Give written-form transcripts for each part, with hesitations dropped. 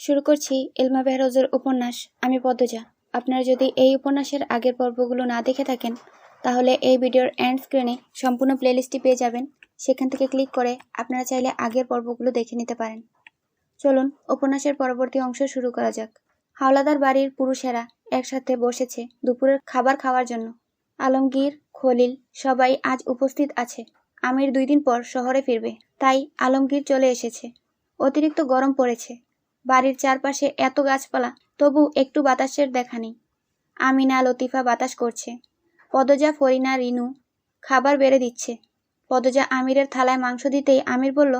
শুরু করছি ইলমা বেহরোজের উপন্যাস আমি পদ্মজা। আপনারা যদি এই উপন্যাসের আগের পর্বগুলো না দেখে থাকেন তাহলে এই ভিডিওর এন্ড স্ক্রিনে সম্পূর্ণ প্লেলিস্টটি পেয়ে যাবেন। সেখান থেকে ক্লিক করে আপনারা চাইলে আগের পর্বগুলো দেখে নিতে পারেন। চলুন উপন্যাসের পরবর্তী অংশ শুরু করা যাক। হাওলাদার বাড়ির পুরুষেরা একসাথে বসেছে দুপুরের খাবার খাওয়ার জন্য। আলমগীর, খলিল সবাই আজ উপস্থিত আছে। আমির 2 দিন পর শহরে ফিরবে, তাই আলমগীর চলে এসেছে। অতিরিক্ত গরম পড়েছে। বাড়ির চারপাশে এত গাছপালা, তবু একটু বাতাসের দেখা নেই। আমিনা, লতিফা বাতাস করছে। পদ্মজা, ফরিনা, রিনু খাবার বেড়ে দিচ্ছে। পদ্মজা আমিরের থালায় মাংস দিতেই আমির বলল,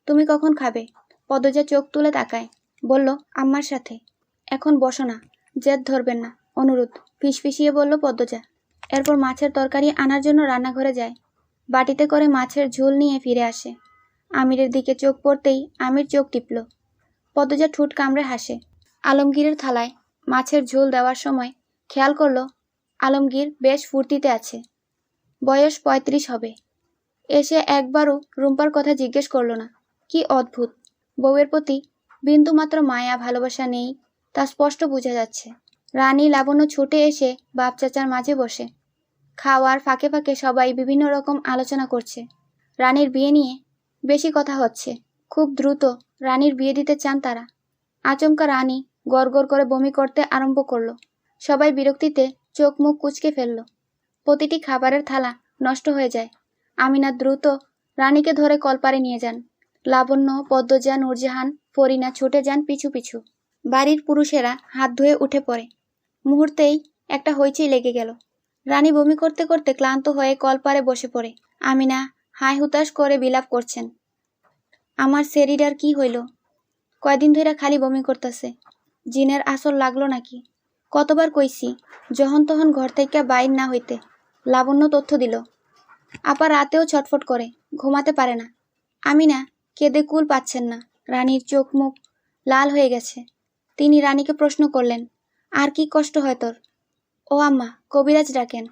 তুমি কখন খাবে? পদ্মজা চোখ তুলে তাকায়, বলল, আম্মার সাথে। এখন বসো না, জেদ ধরবেন না, অনুরোধ, ফিসফিসিয়ে বলল পদ্মজা। এরপর মাছের তরকারি আনার জন্য রান্নাঘরে যায়। বাটিতে করে মাছের ঝোল নিয়ে ফিরে আসে। আমিরের দিকে চোখ পড়তেই আমির চোখ টিপল। পদ্মজা ঠোঁট কামড়ে হাসে। আলমগীরের থালায় মাছের ঝোল দেওয়ার সময় খেয়াল করল আলমগীর বেশ ফুর্তিতে আছে। বয়স 35 হবে। এসে একবারও রুম্পার কথা জিজ্ঞেস করল না। কি অদ্ভুত, বউয়ের প্রতি বিন্দুমাত্র মায়া ভালোবাসা নেই, তা স্পষ্ট বোঝা যাচ্ছে। রানী, লাবণ্য ছুটে এসে বাপ চাচার মাঝে বসে। খাওয়ার ফাঁকে ফাঁকে সবাই বিভিন্ন রকম আলোচনা করছে। রানীর বিয়ে নিয়ে বেশি কথা হচ্ছে। খুব দ্রুত রানীর বিয়ে দিতে চান তারা। আচমকা রানী গড়গড় করে বমি করতে আরম্ভ করলো। সবাই বিরক্তিতে চোখ মুখ কুঁচকে ফেলল। প্রতিটি খাবারের থালা নষ্ট হয়ে যায়। আমিনা দ্রুত রানীকে ধরে কলপারে নিয়ে যান। লাবণ্য, পদ্মজা, নূরজাহান, ফরিনা ছুটে যান পিছু পিছু। বাড়ির পুরুষেরা হাত ধুয়ে উঠে পড়ে। মুহূর্তেই একটা হইচই লেগে গেল। রানী বমি করতে করতে ক্লান্ত হয়ে কলপারে বসে পড়ে। আমিনা হাই হুতাশ করে বিলাপ করছেন। আমার শরীরের কি হইল? কয়দিন ধরে খালি বমি করতেছে। জিনের আসর লাগলো নাকি? কতবার কইছি যখন তখন ঘর থেকে বাইর না হইতে। লাবণ্য তথ্য দিল। আপা রাতেও ছটফট করে, ঘুমাতে পারে না। আমিনা কেঁদে কুল পাচ্ছেন না। রানীর চোখ মুখ লাল হয়ে গেছে। তিনি রানীকে প্রশ্ন করলেন, আর কি কষ্ট হয় তোর? ও আম্মা, কবিরাজ ডাকেন।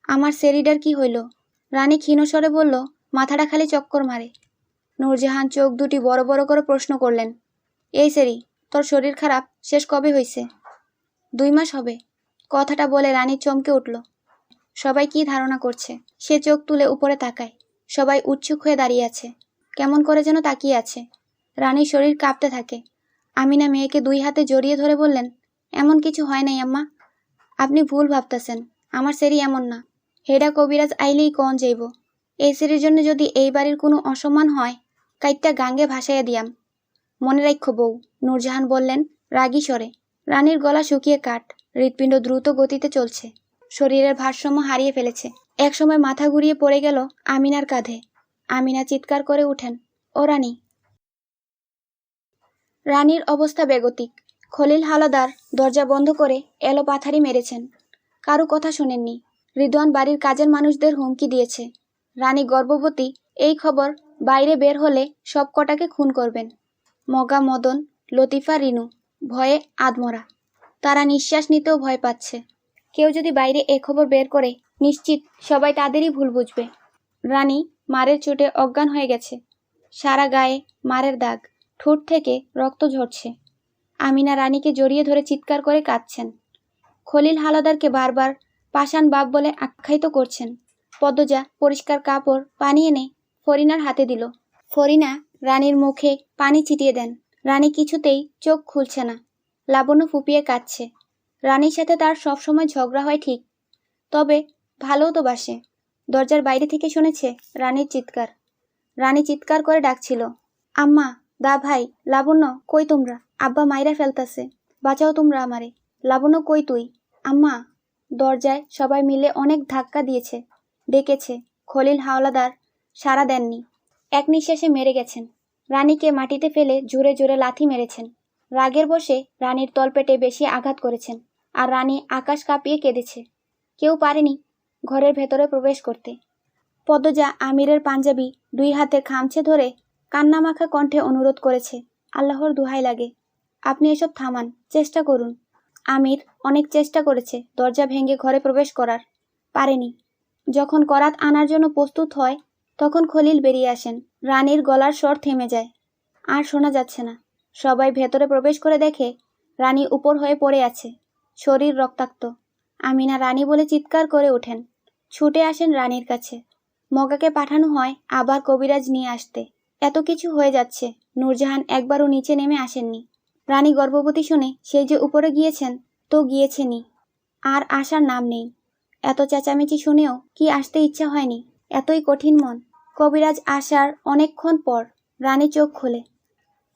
আমার শরীরের কি হইল? রানী ক্ষীণস্বরে বলল, মাথাটা খালি চক্কর মারে। নূরজাহান চোখ দুটি বড় বড় করে প্রশ্ন করলেন, এই সেরি, তোর শরীর খারাপ শেষ কবে হয়েছে? 2 মাস হবে। কথাটা বলে রানী চমকে উঠল। সবাই কি ধারণা করছে? সে চোখ তুলে উপরে তাকায়। সবাই উৎসুক হয়ে দাঁড়িয়ে আছে, কেমন করে যেন তাকিয়ে আছে। রানীর শরীর কাঁপতে থাকে। আমিনা মেয়েকে 2 হাতে জড়িয়ে ধরে বললেন, এমন কিছু হয় নাই আম্মা, আপনি ভুল ভাবতেছেন। আমার সেরি এমন না। হেডা কবিরাজ আইলেই কন যাইব। এই সেরির জন্য যদি এই বাড়ির কোনো অসম্মান হয়, কাইটটা গাঙ্গে ভাসাইয়া দিয়াম। মনে রাখো বউ, নূরজাহান বললেন রাগী স্বরে। রানীর গলা শুকিয়ে কাঠ, হৃৎপিণ্ড দ্রুত গতিতে চলছে। শরীরের ভারসাম্য হারিয়ে ফেলেছে। একসময় মাথা ঘুরিয়ে পড়ে গেল আমিনার কাঁধে। আমিনা চিৎকার করে উঠেন, ও রানী! রানীর অবস্থা বেগতিক। খলিল হাওলাদার দরজা বন্ধ করে এলো পাথারি মেরেছেন। কারো কথা শোনেননি। রিদওয়ান বাড়ির কাজের মানুষদের হুমকি দিয়েছে, রানী গর্ভবতী এই খবর বাইরে বের হলে সব কটাকে খুন করবেন। মগা, মদন, লতিফা, রিনু ভয়ে আধমরা। তারা নিঃশ্বাস নিতেও ভয় পাচ্ছে। কেউ যদি বাইরে এ খবর বের করে, নিশ্চিত সবাই তাদেরই ভুল বুঝবে। রানী মারের চোটে অজ্ঞান হয়ে গেছে। সারা গায়ে মারের দাগ, ঠোঁট থেকে রক্ত ঝরছে। আমিনা রানীকে জড়িয়ে ধরে চিৎকার করে কাঁদছেন। খলিল হাওলাদারকে বারবার পাষাণ বাপ বলে আখ্যায়িত করছেন। পদ্মজা পরিষ্কার কাপড় পানি এনে ফরিনার হাতে দিল। ফরিনা রানীর মুখে পানি ছিটিয়ে দেন। রানী কিছুতেই চোখ খুলছে না। লাবণ্য ফুপিয়ে কাঁদছে। রানীর সাথে তার সবসময় ঝগড়া হয় ঠিক, তবে ভালোও তো বাসে। দরজার বাইরে থেকে শুনেছে রানীর চিৎকার। রানী চিৎকার করে ডাকছিল, আম্মা, দা ভাই, লাবণ্য, কই তোমরা? আব্বা মাইরা ফেলতাছে, বাঁচাও তোমরা আমারে। লাবণ্য, কই তুই? আম্মা। দরজায় সবাই মিলে অনেক ধাক্কা দিয়েছে, ডেকেছে। খলিল হাওলাদার সাড়া দেননি। এক নিঃশ্বাসে মেরে গেছেন। রানীকে মাটিতে ফেলে জোরে জোরে লাথি মেরেছেন। রাগের বশে রানীর তলপেটে বেশি আঘাত করেছেন। আর রানী আকাশ কাঁপিয়ে কেঁদেছে। কেউ পারেনি ঘরের ভেতরে প্রবেশ করতে। পদ্মজা আমিরের পাঞ্জাবি 2 হাতে খামচে ধরে কান্নামাখা কণ্ঠে অনুরোধ করেছে, আল্লাহর দোহাই লাগে, আপনি এসব থামান, চেষ্টা করুন। আমির অনেক চেষ্টা করেছে দরজা ভেঙে ঘরে প্রবেশ করার, পারেনি। যখন করাত আনার জন্য প্রস্তুত হয়, তখন খলিল বেরিয়ে আসেন। রানীর গলার স্বর থেমে যায়, আর শোনা যাচ্ছে না। সবাই ভেতরে প্রবেশ করে দেখে রানী উপর হয়ে পড়ে আছে, শরীর রক্তাক্ত। আমিনা রানী বলে চিৎকার করে ওঠেন। ছুটে আসেন রানীর কাছে। মগাকে পাঠানো হয় আবার কবিরাজ নিয়ে আসতে। এত কিছু হয়ে যাচ্ছে, নূরজাহান একবারও নিচে নেমে আসেননি। রানী গর্ভবতী শুনে সেই যে উপরে গিয়েছেন, তো গিয়েছেনই, আর আসার নাম নেই। এত চেঁচামেচি শুনেও কি আসতে ইচ্ছা হয়নি? এতই কঠিন মন। কবিরাজ আসার অনেকক্ষণ পর রানী চোখ খোলে।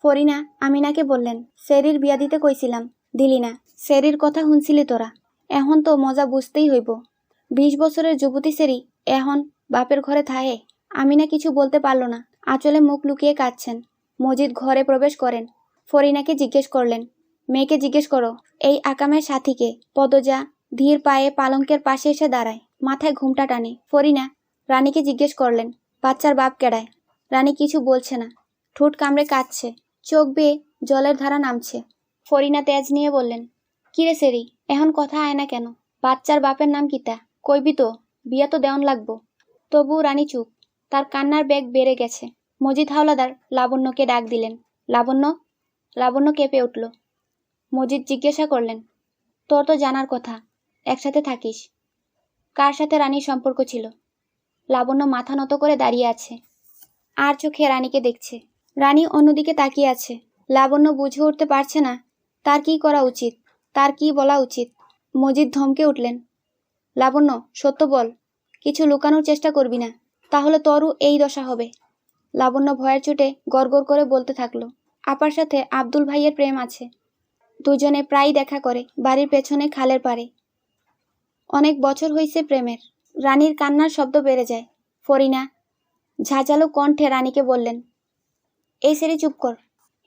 ফরিনা আমিনাকে বললেন, সেরির বিয়া দিতে কইছিলাম, দিলি না। সেরির কথা শুনছিলি তোরা, এখন তো মজা বুঝতেই হইব। 20 বছরের যুবতী সেরি এখন বাপের ঘরে থাহে। আমিনা কিছু বলতে পারল না, আঁচলে মুখ লুকিয়ে কাঁদছেন। মজিদ ঘরে প্রবেশ করেন। ফরিনাকে জিজ্ঞেস করলেন, মেয়েকে জিজ্ঞেস করো এই আকামের সাথীকে। পদজা ধীর পায়ে পালঙ্কের পাশে এসে দাঁড়ায়, মাথায় ঘুমটা টানে। ফরিনা রানীকে জিজ্ঞেস করলেন, বাচ্চার বাপ কেডায়? রানী কিছু বলছে না, ঠোঁট কামড়ে কাঁদছে, চোখ বেয়ে জলের ধারা নামছে। ফরিনা তেজ নিয়ে বললেন, কিরে সেরি, এখন কথা আয় না কেন? বাচ্চার বাপের নাম কিতা? কইবি তো, বিয়া তো দেওয়ান লাগবো। তবু রানী চুপ, তার কান্নার বেগ বেড়ে গেছে। মজিদ হাওলাদার লাবণ্যকে ডাক দিলেন। লাবণ্য। লাবণ্য কেঁপে উঠল। মজিদ জিজ্ঞাসা করলেন, তোর তো জানার কথা, একসাথে থাকিস। কার সাথে রানীর সম্পর্ক ছিল? লাবণ্য মাথা নত করে দাঁড়িয়ে আছে, আর চোখে রানীকে দেখছে। রানী অন্যদিকে তাকিয়ে আছে। লাবণ্য বুঝে উঠতে পারছে না তার কি করা উচিত, তার কি বলা উচিত। মজিদ ধমকে উঠলেন, লাবণ্য, সত্য বল, কিছু লুকানোর চেষ্টা করবি না, তাহলে তোরও এই দশা হবে। লাবণ্য ভয়ের চোটে গড়গড় করে বলতে থাকলো, আপার সাথে আব্দুল ভাইয়ের প্রেম আছে। দুজনে প্রায় দেখা করে, বাড়ির পেছনে খালের পাড়ে। অনেক বছর হইছে প্রেমের। রানীর কান্নার শব্দ বেড়ে যায়। ফরিনা ঝাঁঝালো কণ্ঠে রানীকে বললেন, এই সেরি চুপ কর,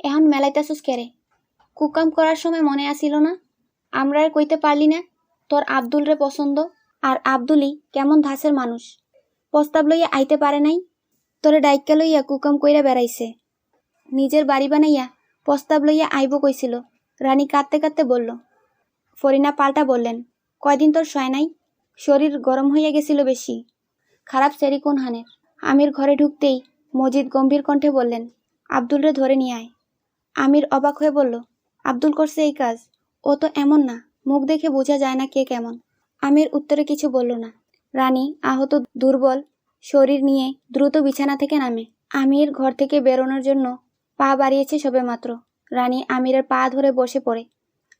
এখন মেলাইতাছুস কেরে? কুকাম করার সময় মনে আসিল না? আমরা আর কইতে পারলি না তোর আব্দুল রে পছন্দ? আর আব্দুলই কেমন ধাঁচের মানুষ, প্রস্তাব লইয়া আইতে পারে নাই? তোরে ডাইক্কা লইয়া কুকাম কইরা বেড়াইছে। নিজের বাড়ি বানাইয়া প্রস্তাব লইয়া আইব কইছিল। রানী কাঁদতে কাঁদতে বলল। ফরিনা পাল্টা বললেন, কয়দিন তোর শয় নাই? শরীর গরম হইয়া গেছিল বেশি। খারাপ সেরি কোন হানের? আমির ঘরে ঢুকতেই মজিদ গম্ভীর কণ্ঠে বললেন, আব্দুল রে ধরে নিয়ে আয়। আমির অবাক হয়ে বলল, আব্দুল করছে এই কাজ? ও তো এমন না, মুখ দেখে বোঝা যায় না কে কেমন। আমির উত্তরে কিছু বলল না। রানী আহত দুর্বল শরীর নিয়ে দ্রুত বিছানা থেকে নামে। আমির ঘর থেকে বেরোনোর জন্য পা বাড়িয়েছে সবে মাত্র। রানী আমিরের পা ধরে বসে পড়ে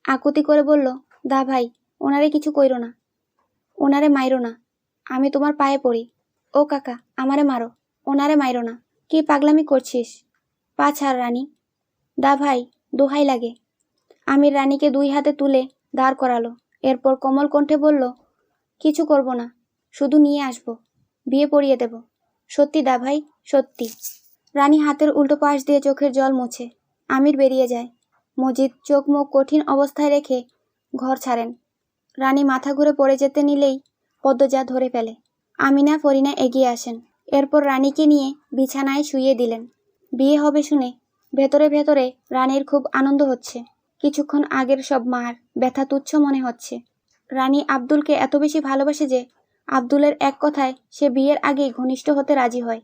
আকুতি করে বলল, দা ভাই, ওনারে কিছু কইরো না, ওনারে মাইরো না, আমি তোমার পায়ে পড়ি। ও কাকা, আমারে মারো, ওনারে মাইরো না। কি পাগলামি করছিস? পা ছাড় রানী। দা ভাই, দোহাই লাগে। আমির রানীকে 2 হাতে তুলে দাঁড় করালো। এরপর কোমল কণ্ঠে বলল, কিছু করব না, শুধু নিয়ে আসবো, বিয়ে পড়িয়ে দেব। সত্যি দা ভাই, সত্যি। রানী হাতের উল্টো পাশ দিয়ে চোখের জল মুছে। আমির বেরিয়ে যায়। মজিদ চোখ মুখ কঠিন অবস্থায় রেখে ঘর ছাড়েন। রানী মাথা ঘুরে পড়ে যেতে নিলেই পদ্মজা ধরে ফেলে। আমিনা ফরিনা এগিয়ে আসেন। এরপর রানীকে নিয়ে বিছানায় শুইয়ে দিলেন। বিয়ে হবে শুনে ভেতরে ভেতরে রানীর খুব আনন্দ হচ্ছে। কিছুক্ষণ আগের সব মার ব্যথা তুচ্ছ মনে হচ্ছে। রানী আব্দুলকে এত বেশি ভালোবাসে যে আব্দুলের এক কথায় সে বিয়ের আগেই ঘনিষ্ঠ হতে রাজি হয়।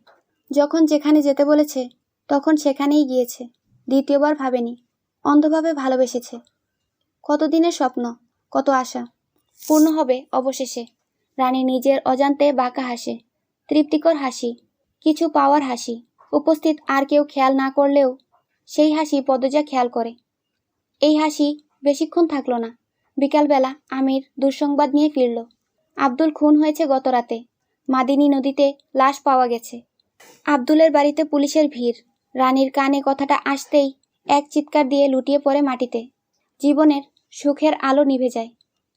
যখন যেখানে যেতে বলেছে তখন সেখানেই গিয়েছে। দ্বিতীয়বার ভাবেনি, অন্ধভাবে ভালোবেসেছে। কতদিনের স্বপ্ন, কত আশা পূর্ণ হবে অবশেষে। রানী নিজের অজান্তে বাঁকা হাসে, তৃপ্তিকর হাসি, কিছু পাওয়ার হাসি। উপস্থিত আর কেউ খেয়াল না করলেও সেই হাসি পদ্মজা খেয়াল করে। এই হাসি বেশিক্ষণ থাকলো না। বিকালবেলা আমির দুঃসংবাদ নিয়ে ফিরল। আব্দুল খুন হয়েছে গত রাতে। মাদিনী নদীতে লাশ পাওয়া গেছে। আব্দুলের বাড়িতে পুলিশের ভিড়। রানীর কানে কথাটা আসতেই এক চিৎকার দিয়ে লুটিয়ে পড়ে মাটিতে। জীবনের সুখের আলো নিভে যায়,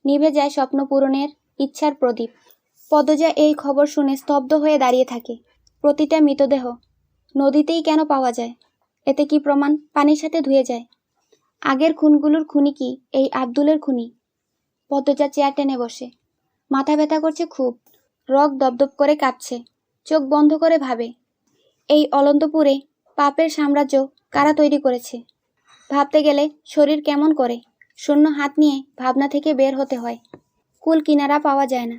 নিভে যায় স্বপ্ন পূরণের ইচ্ছার প্রদীপ। পদ্মজা এই খবর শুনে স্তব্ধ হয়ে দাঁড়িয়ে থাকে। প্রতিটা মৃতদেহ নদীতেই কেন পাওয়া যায়? এতে কি প্রমাণ পানির সাথে ধুয়ে যায়? আগের খুনগুলোর খুনি কি এই আব্দুলের খুনি? পদ্মজা চেয়ার টেনে বসে। মাথা ব্যথা করছে খুব, রগ দপদপ করে কাঁপছে। চোখ বন্ধ করে ভাবে, এই অলন্তপুরে পাপের সাম্রাজ্য কারা তৈরি করেছে? ভাবতে গেলে শরীর কেমন করে। শূন্য হাত নিয়ে ভাবনা থেকে বের হতে হয়। কুল কিনারা পাওয়া যায় না।